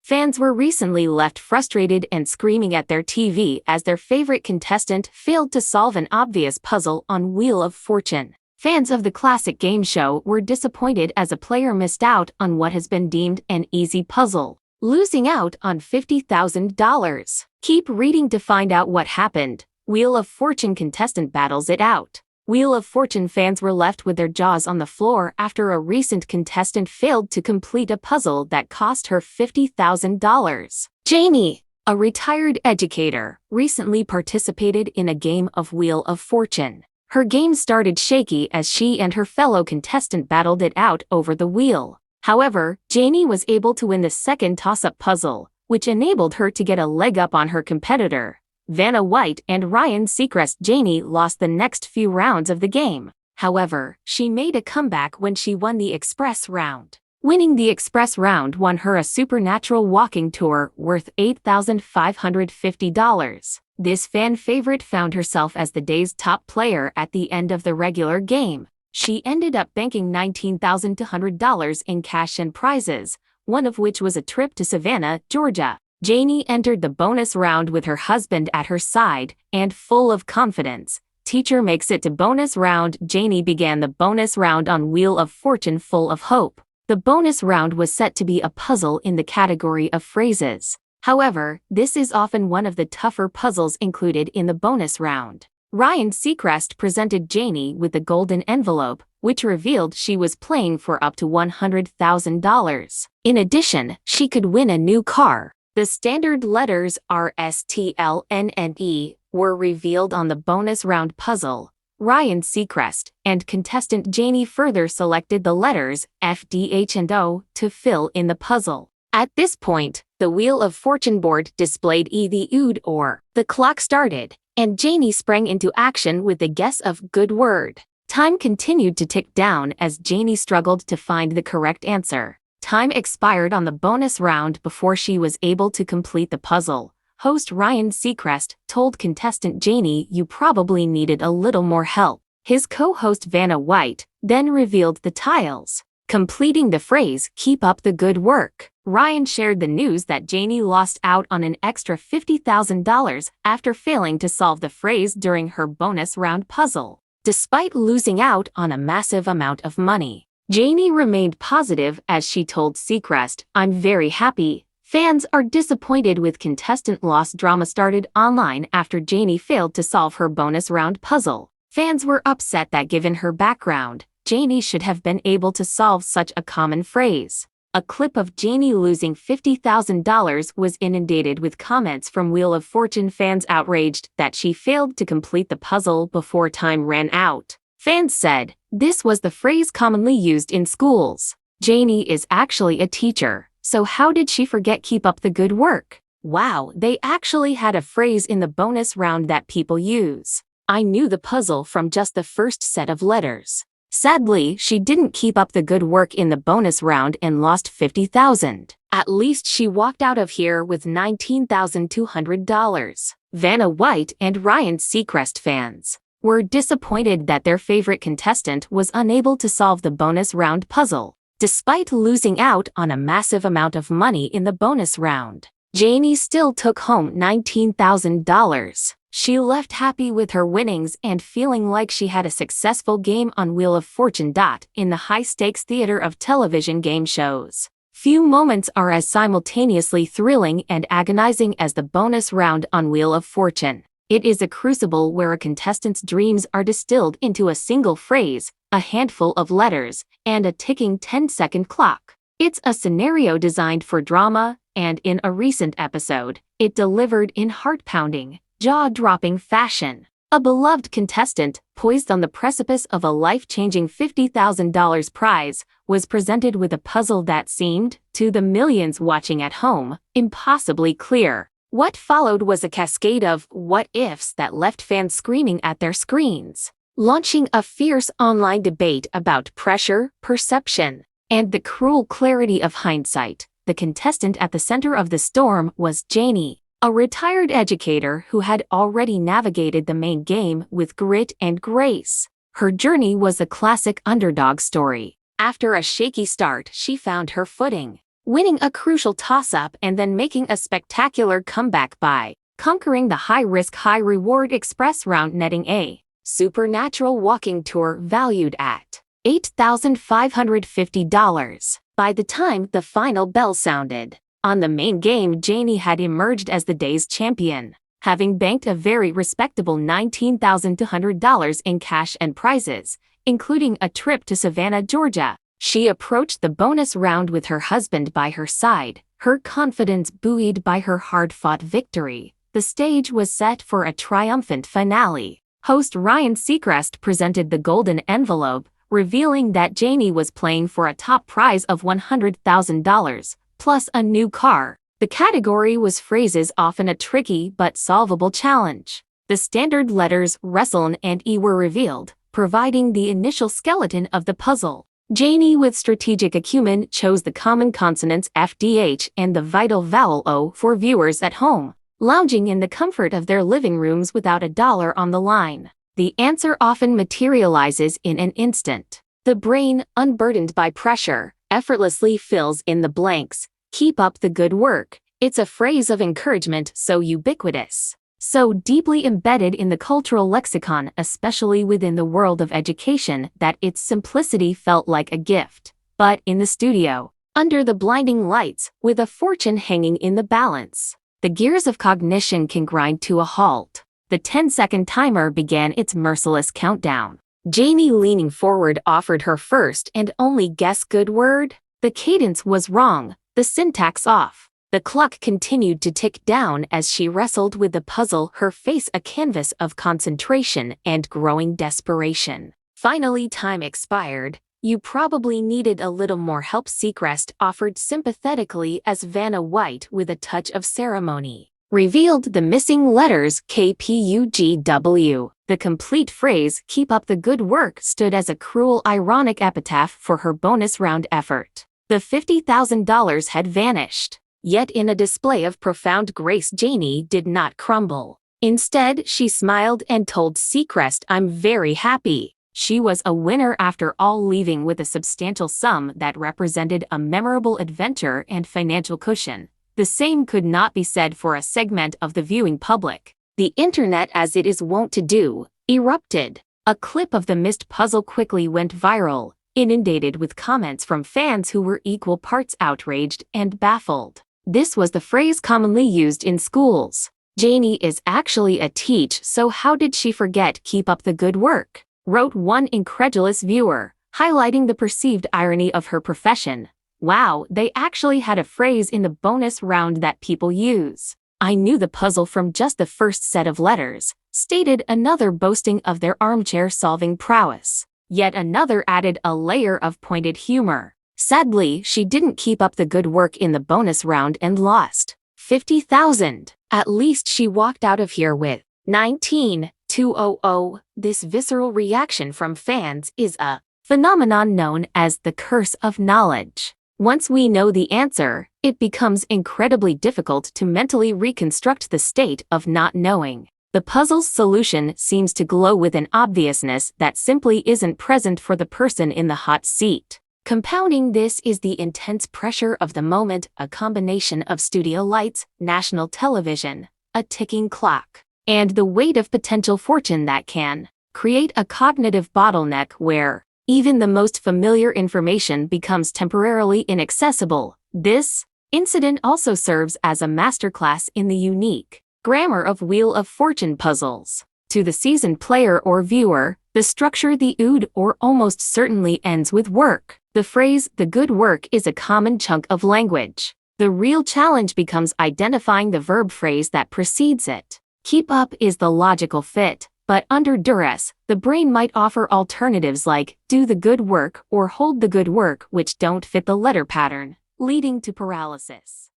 Fans were recently left frustrated and screaming at their TV as their favorite contestant failed to solve an obvious puzzle on Wheel of Fortune. Fans of the classic game show were disappointed as a player missed out on what has been deemed an easy puzzle, losing out on $50,000. Keep reading to find out what happened. Wheel of Fortune contestant battles it out. Wheel of Fortune fans were left with their jaws on the floor after a recent contestant failed to complete a puzzle that cost her $50,000. Janie, a retired educator, recently participated in a game of Wheel of Fortune. Her game started shaky as she and her fellow contestant battled it out over the wheel. However, Janie was able to win the second toss-up puzzle, which enabled her to get a leg up on her competitor, Vanna White, and Ryan Seacrest. Janie lost the next few rounds of the game. However, she made a comeback when she won the Express round. Winning the Express round won her a supernatural walking tour worth $8,550. This fan favorite found herself as the day's top player at the end of the regular game. She ended up banking $19,200 in cash and prizes, one of which was a trip to Savannah, Georgia. Janie entered the bonus round with her husband at her side, and full of confidence. Teacher makes it to bonus round. Janie began the bonus round on Wheel of Fortune full of hope. The bonus round was set to be a puzzle in the category of phrases. However, this is often one of the tougher puzzles included in the bonus round. Ryan Seacrest presented Janie with the golden envelope, which revealed she was playing for up to $100,000. In addition, she could win a new car. The standard letters RSTLNNE were revealed on the bonus round puzzle. Ryan Seacrest and contestant Janie further selected the letters FDH and O to fill in the puzzle. At this point, the Wheel of Fortune board displayed the ood or. The clock started, and Janie sprang into action with the guess of good word. Time continued to tick down as Janie struggled to find the correct answer. Time expired on the bonus round before she was able to complete the puzzle. Host Ryan Seacrest told contestant Janie you probably needed a little more help. His co-host Vanna White then revealed the tiles, completing the phrase "keep up the good work." Ryan shared the news that Janie lost out on an extra $50,000 after failing to solve the phrase during her bonus round puzzle. Despite losing out on a massive amount of money, Janie remained positive as she told Seacrest, "I'm very happy." Fans are disappointed with contestant loss. Drama started online after Janie failed to solve her bonus round puzzle. Fans were upset that given her background, Janie should have been able to solve such a common phrase. A clip of Janie losing $50,000 was inundated with comments from Wheel of Fortune fans outraged that she failed to complete the puzzle before time ran out. Fans said, "This was the phrase commonly used in schools. Janie is actually a teacher, so how did she forget keep up the good work?" Wow, they actually had a phrase in the bonus round that people use. I knew the puzzle from just the first set of letters. Sadly, she didn't keep up the good work in the bonus round and lost $50,000. At least she walked out of here with $19,200. Vanna White and Ryan Seacrest fans were disappointed that their favorite contestant was unable to solve the bonus round puzzle, despite losing out on a massive amount of money in the bonus round. Janie still took home $19,000. She left happy with her winnings and feeling like she had a successful game on Wheel of Fortune. In the high-stakes theater of television game shows, few moments are as simultaneously thrilling and agonizing as the bonus round on Wheel of Fortune. It is a crucible where a contestant's dreams are distilled into a single phrase, a handful of letters, and a ticking 10-second clock. It's a scenario designed for drama, and in a recent episode, it delivered in heart-pounding, jaw-dropping fashion. A beloved contestant, poised on the precipice of a life-changing $50,000 prize, was presented with a puzzle that seemed, to the millions watching at home, impossibly clear. What followed was a cascade of what-ifs that left fans screaming at their screens, launching a fierce online debate about pressure, perception, and the cruel clarity of hindsight. The contestant at the center of the storm was Janie, a retired educator who had already navigated the main game with grit and grace. Her journey was a classic underdog story. After a shaky start, she found her footing, winning a crucial toss-up and then making a spectacular comeback by conquering the high-risk, high-reward express round, netting a supernatural walking tour valued at $8,550. By the time the final bell sounded on the main game, Janie had emerged as the day's champion, having banked a very respectable $19,200 in cash and prizes, including a trip to Savannah, Georgia. She approached the bonus round with her husband by her side, her confidence buoyed by her hard-fought victory. The stage was set for a triumphant finale. Host Ryan Seacrest presented the golden envelope, revealing that Janie was playing for a top prize of $100,000, plus a new car. The category was phrases, often a tricky but solvable challenge. The standard letters wrestle and E were revealed, providing the initial skeleton of the puzzle. Janie, with strategic acumen, chose the common consonants FDH and the vital vowel O for viewers at home, lounging in the comfort of their living rooms without a dollar on the line. The answer often materializes in an instant. The brain, unburdened by pressure, effortlessly fills in the blanks. Keep up the good work. It's a phrase of encouragement so ubiquitous, so deeply embedded in the cultural lexicon, especially within the world of education, that its simplicity felt like a gift. But in the studio, under the blinding lights, with a fortune hanging in the balance, the gears of cognition can grind to a halt. The 10-second timer began its merciless countdown. Janie, leaning forward, offered her first and only guess good word. The cadence was wrong, the syntax off. The clock continued to tick down as she wrestled with the puzzle, her face a canvas of concentration and growing desperation. Finally, time expired. You probably needed a little more help, Seacrest offered sympathetically as Vanna White, with a touch of ceremony, revealed the missing letters KPUGW. The complete phrase, "Keep up the good work," stood as a cruel, ironic epitaph for her bonus round effort. The $50,000 had vanished. Yet in a display of profound grace, Janie did not crumble. Instead, she smiled and told Seacrest, "I'm very happy." She was a winner after all, leaving with a substantial sum that represented a memorable adventure and financial cushion. The same could not be said for a segment of the viewing public. The internet, as it is wont to do, erupted. A clip of the missed puzzle quickly went viral, inundated with comments from fans who were equal parts outraged and baffled. This was the phrase commonly used in schools. "Janie is actually a teach, so how did she forget keep up the good work?" wrote one incredulous viewer, highlighting the perceived irony of her profession. "Wow, they actually had a phrase in the bonus round that people use. I knew the puzzle from just the first set of letters," stated another, boasting of their armchair solving prowess. Yet another added a layer of pointed humor. "Sadly, she didn't keep up the good work in the bonus round and lost $50,000. At least she walked out of here with $19,200. This visceral reaction from fans is a phenomenon known as the curse of knowledge. Once we know the answer, it becomes incredibly difficult to mentally reconstruct the state of not knowing. The puzzle's solution seems to glow with an obviousness that simply isn't present for the person in the hot seat. Compounding this is the intense pressure of the moment, a combination of studio lights, national television, a ticking clock, and the weight of potential fortune that can create a cognitive bottleneck where even the most familiar information becomes temporarily inaccessible. This incident also serves as a masterclass in the unique grammar of Wheel of Fortune puzzles. To the seasoned player or viewer, the structure, the ood or almost certainly ends with work. The phrase, "the good work," is a common chunk of language. The real challenge becomes identifying the verb phrase that precedes it. Keep up is the logical fit, but under duress, the brain might offer alternatives like do the good work or hold the good work, which don't fit the letter pattern, leading to paralysis.